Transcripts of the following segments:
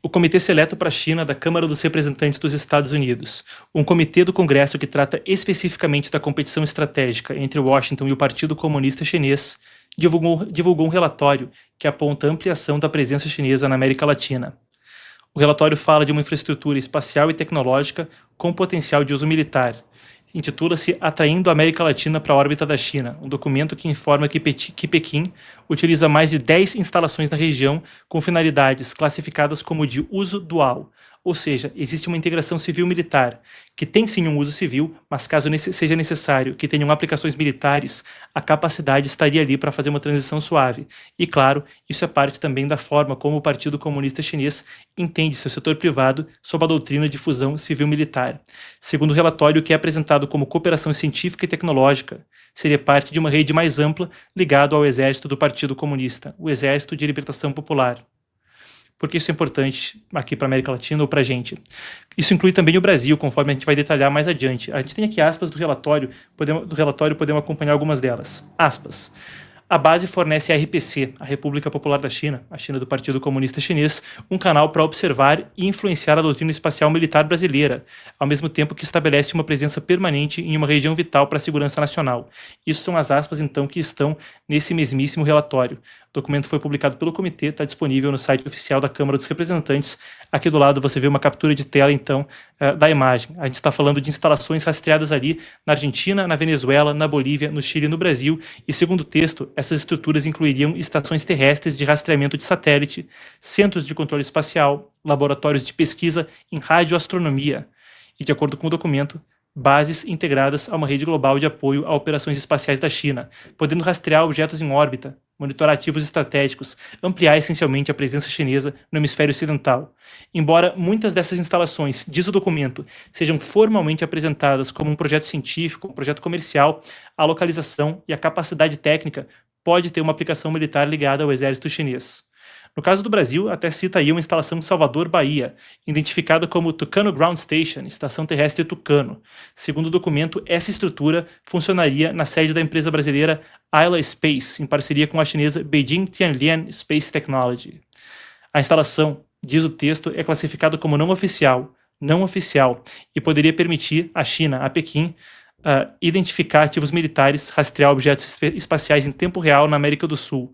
O Comitê Seleto para a China da Câmara dos Representantes dos Estados Unidos, um comitê do Congresso que trata especificamente da competição estratégica entre Washington e o Partido Comunista Chinês, divulgou um relatório que aponta a ampliação da presença chinesa na América Latina. O relatório fala de uma infraestrutura espacial e tecnológica com potencial de uso militar. Intitula-se Atraindo a América Latina para a órbita da China, um documento que informa que Pequim utiliza mais de 10 instalações na região com finalidades classificadas como de uso dual, ou seja, existe uma integração civil-militar, que tem sim um uso civil, mas caso seja necessário que tenham aplicações militares, a capacidade estaria ali para fazer uma transição suave. E claro, isso é parte também da forma como o Partido Comunista Chinês entende seu setor privado sob a doutrina de fusão civil-militar. Segundo o relatório, que é apresentado como cooperação científica e tecnológica, seria parte de uma rede mais ampla ligada ao exército do Partido Comunista, o Exército de Libertação Popular. Por que isso é importante aqui para a América Latina ou para a gente? Isso inclui também o Brasil, conforme a gente vai detalhar mais adiante. A gente tem aqui aspas do relatório, podemos acompanhar algumas delas. Aspas. A base fornece à RPC, a República Popular da China, a China do Partido Comunista Chinês, um canal para observar e influenciar a doutrina espacial militar brasileira, ao mesmo tempo que estabelece uma presença permanente em uma região vital para a segurança nacional. Isso são as aspas, então, que estão nesse mesmíssimo relatório. O documento foi publicado pelo comitê, está disponível no site oficial da Câmara dos Representantes. Aqui do lado você vê uma captura de tela, então, da imagem. A gente está falando de instalações rastreadas ali na Argentina, na Venezuela, na Bolívia, no Chile e no Brasil. E segundo o texto, essas estruturas incluiriam estações terrestres de rastreamento de satélite, centros de controle espacial, laboratórios de pesquisa em radioastronomia. E de acordo com o documento, bases integradas a uma rede global de apoio a operações espaciais da China, podendo rastrear objetos em órbita, monitorar ativos estratégicos, ampliar essencialmente a presença chinesa no hemisfério ocidental. Embora muitas dessas instalações, diz o documento, sejam formalmente apresentadas como um projeto científico, um projeto comercial, a localização e a capacidade técnica pode ter uma aplicação militar ligada ao exército chinês. No caso do Brasil, até cita aí uma instalação em Salvador, Bahia, identificada como Tucano Ground Station, Estação Terrestre Tucano. Segundo o documento, essa estrutura funcionaria na sede da empresa brasileira Ayla Space, em parceria com a chinesa Beijing Tianlian Space Technology. A instalação, diz o texto, é classificada como não oficial, e poderia permitir à China, a Pequim, identificar ativos militares, rastrear objetos espaciais em tempo real na América do Sul.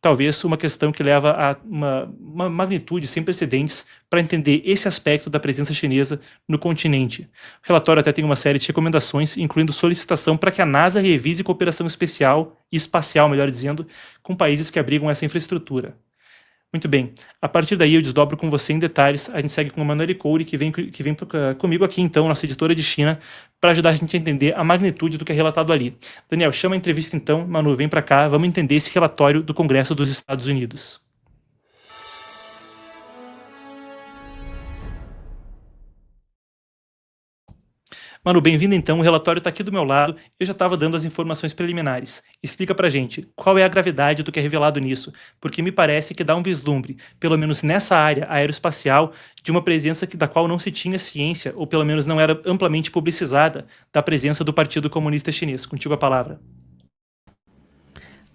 Talvez uma questão que leva a uma magnitude sem precedentes para entender esse aspecto da presença chinesa no continente. O relatório até tem uma série de recomendações, incluindo solicitação para que a NASA revise cooperação espacial, melhor dizendo, com países que abrigam essa infraestrutura. Muito bem, a partir daí eu desdobro com você em detalhes. A gente segue com a Manuela Couri, que vem comigo aqui então, nossa editora de China, para ajudar a gente a entender a magnitude do que é relatado ali. Daniel, chama a entrevista então. Manu, vem para cá, vamos entender esse relatório do Congresso dos Estados Unidos. Manu, bem-vindo então, o relatório está aqui do meu lado, eu já estava dando as informações preliminares. Explica pra gente, qual é a gravidade do que é revelado nisso? Porque me parece que dá um vislumbre, pelo menos nessa área aeroespacial, de uma presença da qual não se tinha ciência, ou pelo menos não era amplamente publicizada, da presença do Partido Comunista Chinês. Contigo a palavra.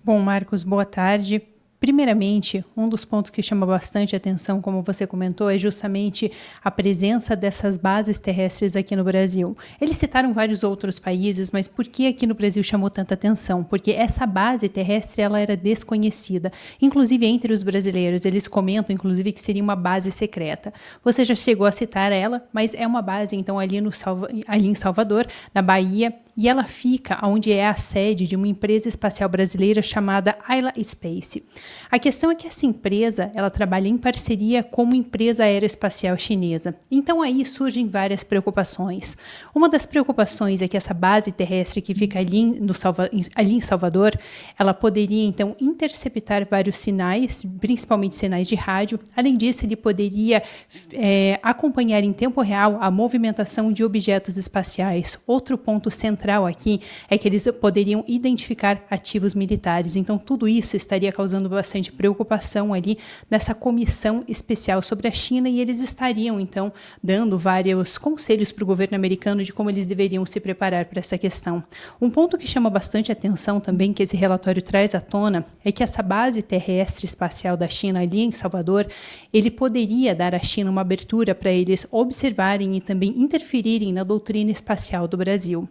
Bom, Marcos, boa tarde. Primeiramente, um dos pontos que chama bastante atenção, como você comentou, é justamente a presença dessas bases terrestres aqui no Brasil. Eles citaram vários outros países, mas por que aqui no Brasil chamou tanta atenção? Porque essa base terrestre ela era desconhecida, inclusive entre os brasileiros. Eles comentam, inclusive, que seria uma base secreta. Você já chegou a citar ela, mas é uma base, então, ali em Salvador, na Bahia, e ela fica onde é a sede de uma empresa espacial brasileira chamada Ayla Space. A questão é que essa empresa, ela trabalha em parceria com uma empresa aeroespacial chinesa. Então aí surgem várias preocupações. Uma das preocupações é que essa base terrestre que fica ali em Salvador, ela poderia então interceptar vários sinais, principalmente sinais de rádio. Além disso, ele poderia acompanhar em tempo real a movimentação de objetos espaciais. Outro ponto central central aqui é que eles poderiam identificar ativos militares. Então, tudo isso estaria causando bastante preocupação ali nessa comissão especial sobre a China, e eles estariam, então, dando vários conselhos para o governo americano de como eles deveriam se preparar para essa questão. Um ponto que chama bastante atenção também, que esse relatório traz à tona, é que essa base terrestre espacial da China ali em Salvador, ele poderia dar à China uma abertura para eles observarem e também interferirem na doutrina espacial do Brasil.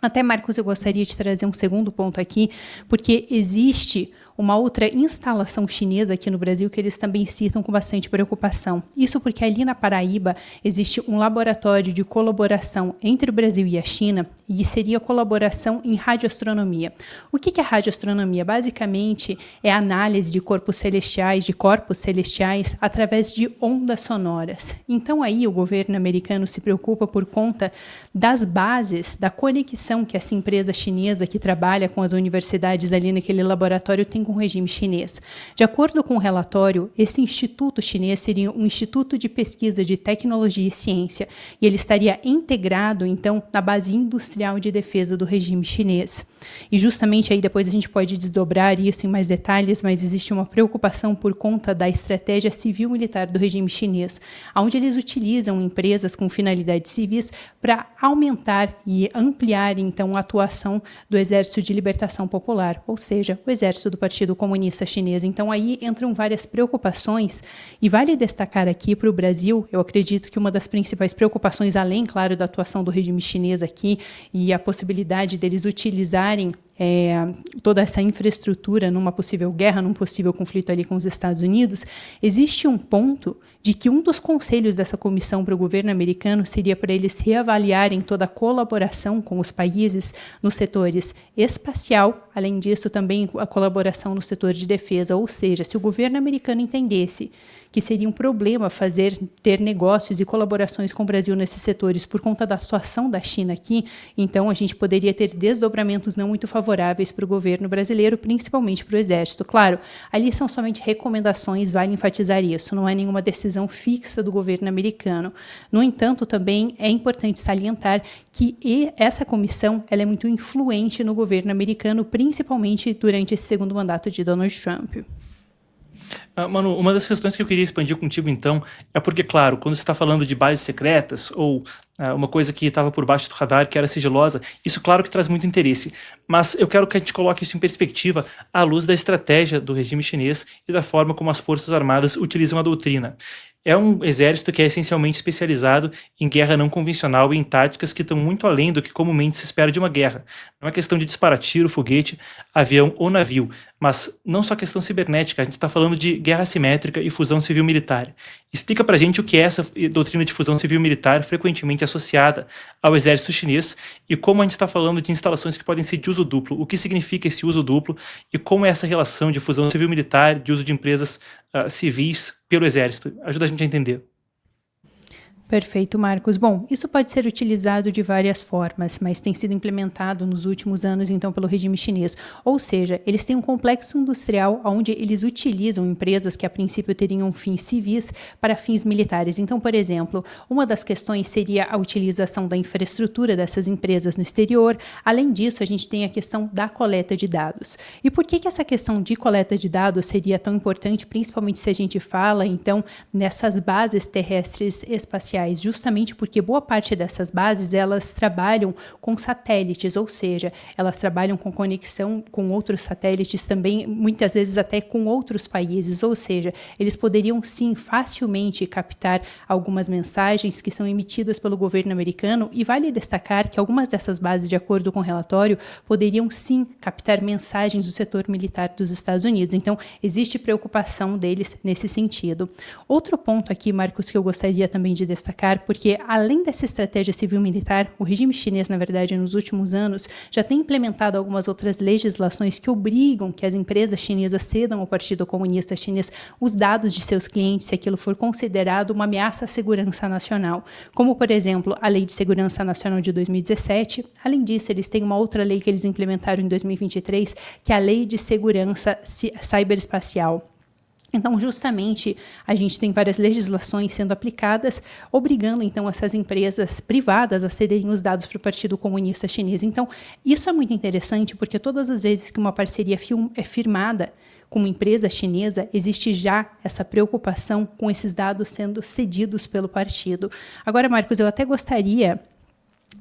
Até, Marcos, eu gostaria de trazer um segundo ponto aqui, porque existe uma outra instalação chinesa aqui no Brasil que eles também citam com bastante preocupação. Isso porque ali na Paraíba existe um laboratório de colaboração entre o Brasil e a China, e seria colaboração em radioastronomia. O que é radioastronomia? Basicamente é a análise de corpos celestiais através de ondas sonoras. Então aí o governo americano se preocupa por conta das bases, da conexão que essa empresa chinesa que trabalha com as universidades ali naquele laboratório tem com o regime chinês. De acordo com o relatório, esse instituto chinês seria um instituto de pesquisa de tecnologia e ciência, e ele estaria integrado, então, na base industrial de defesa do regime chinês. E justamente aí depois a gente pode desdobrar isso em mais detalhes, mas existe uma preocupação por conta da estratégia civil-militar do regime chinês, onde eles utilizam empresas com finalidades civis para aumentar e ampliar, então, a atuação do Exército de Libertação Popular, ou seja, o Exército do Partido Comunista Chinês. Então, aí entram várias preocupações, e vale destacar aqui para o Brasil, eu acredito que uma das principais preocupações, além, claro, da atuação do regime chinês aqui e a possibilidade deles utilizarem toda essa infraestrutura numa possível guerra, num possível conflito ali com os Estados Unidos, existe um ponto de que um dos conselhos dessa comissão para o governo americano seria para eles reavaliarem toda a colaboração com os países nos setores espacial, além disso também a colaboração no setor de defesa, ou seja, se o governo americano entendesse que seria um problema ter negócios e colaborações com o Brasil nesses setores por conta da situação da China aqui, então a gente poderia ter desdobramentos não muito favoráveis para o governo brasileiro, principalmente para o Exército. Claro, ali são somente recomendações, vale enfatizar isso, não é nenhuma decisão fixa do governo americano. No entanto, também é importante salientar que essa comissão ela é muito influente no governo americano, principalmente durante esse segundo mandato de Donald Trump. Manu, uma das questões que eu queria expandir contigo, então, é porque, claro, quando você está falando de bases secretas ou uma coisa que estava por baixo do radar, que era sigilosa, isso, claro, que traz muito interesse. Mas eu quero que a gente coloque isso em perspectiva à luz da estratégia do regime chinês e da forma como as Forças Armadas utilizam a doutrina. É um exército que é essencialmente especializado em guerra não convencional e em táticas que estão muito além do que comumente se espera de uma guerra. Não é questão de disparar tiro, foguete, avião ou navio, mas não só questão cibernética, a gente está falando de guerra assimétrica e fusão civil-militar. Explica pra gente o que é essa doutrina de fusão civil-militar frequentemente associada ao exército chinês e como a gente está falando de instalações que podem ser de uso duplo, o que significa esse uso duplo e como é essa relação de fusão civil-militar, de uso de empresas civis pelo exército. Ajuda a gente a entender. Perfeito, Marcos. Bom, isso pode ser utilizado de várias formas, mas tem sido implementado nos últimos anos, então, pelo regime chinês. Ou seja, eles têm um complexo industrial onde eles utilizam empresas que, a princípio, teriam fins civis para fins militares. Então, por exemplo, uma das questões seria a utilização da infraestrutura dessas empresas no exterior. Além disso, a gente tem a questão da coleta de dados. E por que essa questão de coleta de dados seria tão importante, principalmente se a gente fala, então, nessas bases terrestres espaciais? Justamente porque boa parte dessas bases, elas trabalham com satélites, ou seja, elas trabalham com conexão com outros satélites também, muitas vezes até com outros países, ou seja, eles poderiam sim facilmente captar algumas mensagens que são emitidas pelo governo americano, e vale destacar que algumas dessas bases, de acordo com o relatório, poderiam sim captar mensagens do setor militar dos Estados Unidos. Então, existe preocupação deles nesse sentido. Outro ponto aqui, Marcos, que eu gostaria também de destacar, porque além dessa estratégia civil-militar, o regime chinês, na verdade, nos últimos anos, já tem implementado algumas outras legislações que obrigam que as empresas chinesas cedam ao Partido Comunista Chinês os dados de seus clientes se aquilo for considerado uma ameaça à segurança nacional, como, por exemplo, a Lei de Segurança Nacional de 2017. Além disso, eles têm uma outra lei que eles implementaram em 2023, que é a Lei de Segurança Ciberespacial. Então, justamente, a gente tem várias legislações sendo aplicadas, obrigando, então, essas empresas privadas a cederem os dados para o Partido Comunista Chinês. Então, isso é muito interessante, porque todas as vezes que uma parceria é firmada com uma empresa chinesa, existe já essa preocupação com esses dados sendo cedidos pelo partido. Agora, Marcos, eu até gostaria...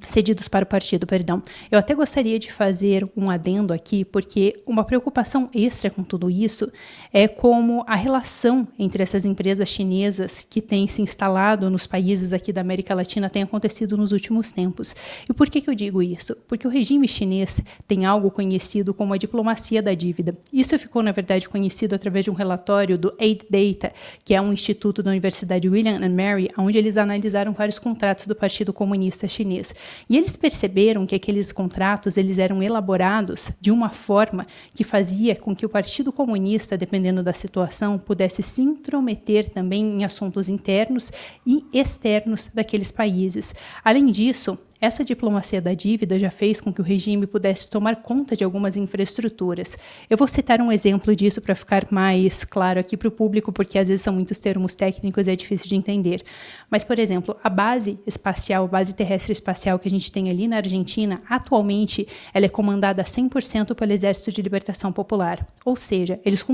cedidos para o partido, perdão. Eu até gostaria de fazer um adendo aqui, porque uma preocupação extra com tudo isso é como a relação entre essas empresas chinesas que têm se instalado nos países aqui da América Latina tem acontecido nos últimos tempos. E por que eu digo isso? Porque o regime chinês tem algo conhecido como a diplomacia da dívida. Isso ficou, na verdade, conhecido através de um relatório do Aid Data, que é um instituto da Universidade William & Mary, onde eles analisaram vários contratos do Partido Comunista Chinês. E eles perceberam que aqueles contratos eles eram elaborados de uma forma que fazia com que o Partido Comunista, dependendo da situação, pudesse se intrometer também em assuntos internos e externos daqueles países. Além disso, essa diplomacia da dívida já fez com que o regime pudesse tomar conta de algumas infraestruturas. Eu vou citar um exemplo disso para ficar mais claro aqui para o público, porque às vezes são muitos termos técnicos e é difícil de entender. Mas, por exemplo, a base espacial, a base terrestre espacial que a gente tem ali na Argentina, atualmente ela é comandada 100% pelo Exército de Libertação Popular. Ou seja, eles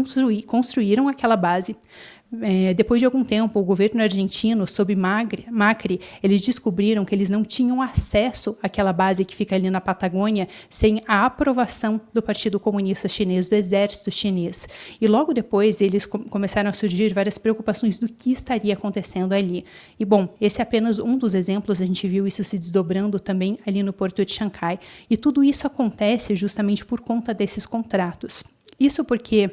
construíram aquela base. Depois de algum tempo, o governo argentino, sob Macri, eles descobriram que eles não tinham acesso àquela base que fica ali na Patagônia sem a aprovação do Partido Comunista Chinês, do Exército Chinês. E logo depois, eles começaram a surgir várias preocupações do que estaria acontecendo ali. E, bom, esse é apenas um dos exemplos, a gente viu isso se desdobrando também ali no Porto de Xangai. E tudo isso acontece justamente por conta desses contratos. Isso porque...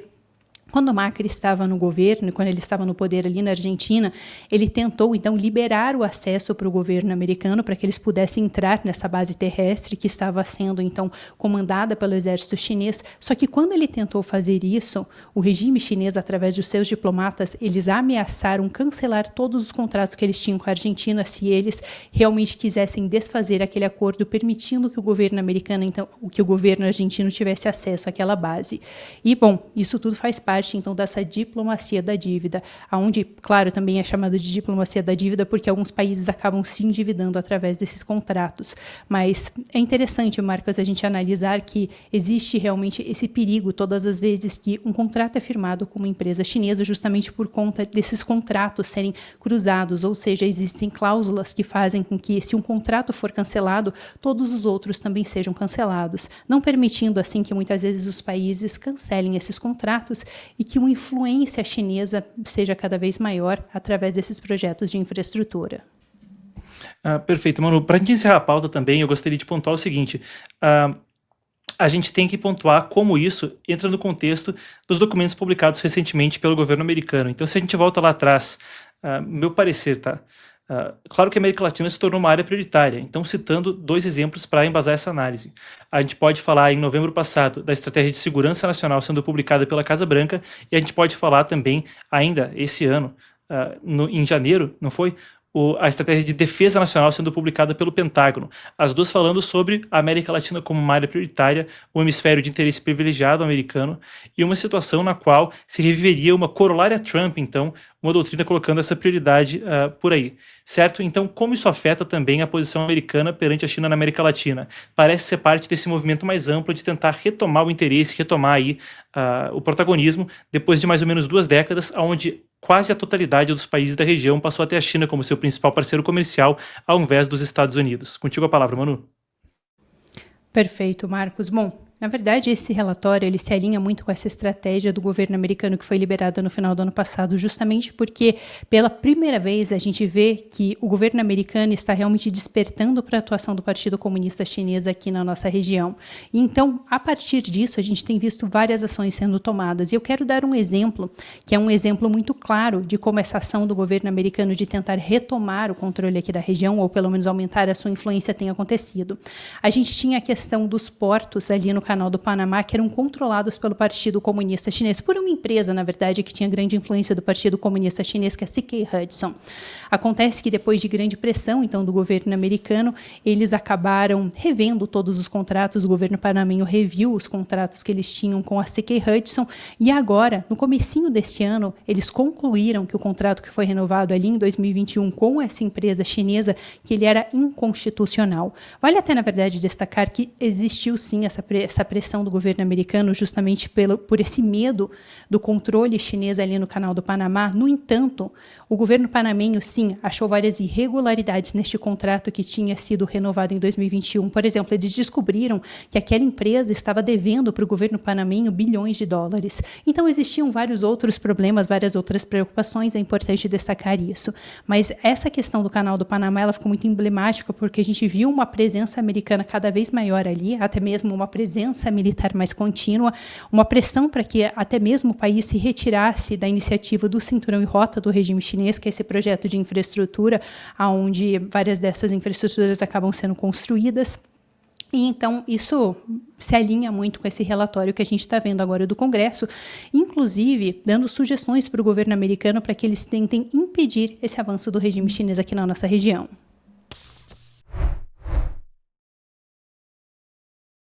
quando o Macri estava no governo, quando ele estava no poder ali na Argentina, ele tentou, então, liberar o acesso para o governo americano para que eles pudessem entrar nessa base terrestre que estava sendo, então, comandada pelo exército chinês. Só que quando ele tentou fazer isso, o regime chinês, através dos seus diplomatas, eles ameaçaram cancelar todos os contratos que eles tinham com a Argentina se eles realmente quisessem desfazer aquele acordo, permitindo que o governo americano, então, que o governo argentino tivesse acesso àquela base. E, bom, isso tudo faz parte então dessa diplomacia da dívida, onde, claro, também é chamado de diplomacia da dívida porque alguns países acabam se endividando através desses contratos. Mas é interessante, Marcos, a gente analisar que existe realmente esse perigo todas as vezes que um contrato é firmado com uma empresa chinesa justamente por conta desses contratos serem cruzados, ou seja, existem cláusulas que fazem com que, se um contrato for cancelado, todos os outros também sejam cancelados, não permitindo assim que muitas vezes os países cancelem esses contratos e que uma influência chinesa seja cada vez maior através desses projetos de infraestrutura. Perfeito, Manu. Para a gente encerrar a pauta também, eu gostaria de pontuar o seguinte. A gente tem que pontuar como isso entra no contexto dos documentos publicados recentemente pelo governo americano. Então, se a gente volta lá atrás, meu parecer, tá? Claro que a América Latina se tornou uma área prioritária, então citando dois exemplos para embasar essa análise. A gente pode falar em novembro passado da Estratégia de Segurança Nacional sendo publicada pela Casa Branca, e a gente pode falar também ainda esse ano, em janeiro, não foi? A Estratégia de Defesa Nacional sendo publicada pelo Pentágono. As duas falando sobre a América Latina como uma área prioritária, um hemisfério de interesse privilegiado americano, e uma situação na qual se reviveria uma corolária Trump, então, uma doutrina colocando essa prioridade por aí, certo? Então, como isso afeta também a posição americana perante a China na América Latina? Parece ser parte desse movimento mais amplo de tentar retomar o interesse, retomar aí o protagonismo, depois de mais ou menos 2 décadas, onde quase a totalidade dos países da região passou a ter a China como seu principal parceiro comercial, ao invés dos Estados Unidos. Contigo a palavra, Manu. Perfeito, Marcos. Bom, na verdade, esse relatório ele se alinha muito com essa estratégia do governo americano que foi liberada no final do ano passado, justamente porque, pela primeira vez, a gente vê que o governo americano está realmente despertando para a atuação do Partido Comunista Chinês aqui na nossa região. E então, a partir disso, a gente tem visto várias ações sendo tomadas. E eu quero dar um exemplo, que é um exemplo muito claro de como essa ação do governo americano de tentar retomar o controle aqui da região, ou pelo menos aumentar a sua influência, tem acontecido. A gente tinha a questão dos portos ali no Canal do Panamá que eram controlados pelo Partido Comunista Chinês, por uma empresa, na verdade, que tinha grande influência do Partido Comunista Chinês, que é a CK Hudson. Acontece que depois de grande pressão, então, do governo americano, eles acabaram revendo todos os contratos, o governo panamenho reviu os contratos que eles tinham com a CK Hudson, e agora, no comecinho deste ano, eles concluíram que o contrato que foi renovado ali em 2021 com essa empresa chinesa, que ele era inconstitucional. Vale até, na verdade, destacar que existiu sim essa pressão do governo americano justamente por esse medo do controle chinês ali no Canal do Panamá. No entanto, o governo panamenho, sim, achou várias irregularidades neste contrato que tinha sido renovado em 2021. Por exemplo, eles descobriram que aquela empresa estava devendo para o governo panamenho bilhões de dólares. Então, existiam vários outros problemas, várias outras preocupações, é importante destacar isso. Mas essa questão do Canal do Panamá, ela ficou muito emblemática porque a gente viu uma presença americana cada vez maior ali, até mesmo uma presença militar mais contínua, uma pressão para que até mesmo o país se retirasse da iniciativa do Cinturão e Rota do regime chinês, que é esse projeto de infraestrutura, onde várias dessas infraestruturas acabam sendo construídas. E então isso se alinha muito com esse relatório que a gente está vendo agora do Congresso, inclusive dando sugestões para o governo americano para que eles tentem impedir esse avanço do regime chinês aqui na nossa região.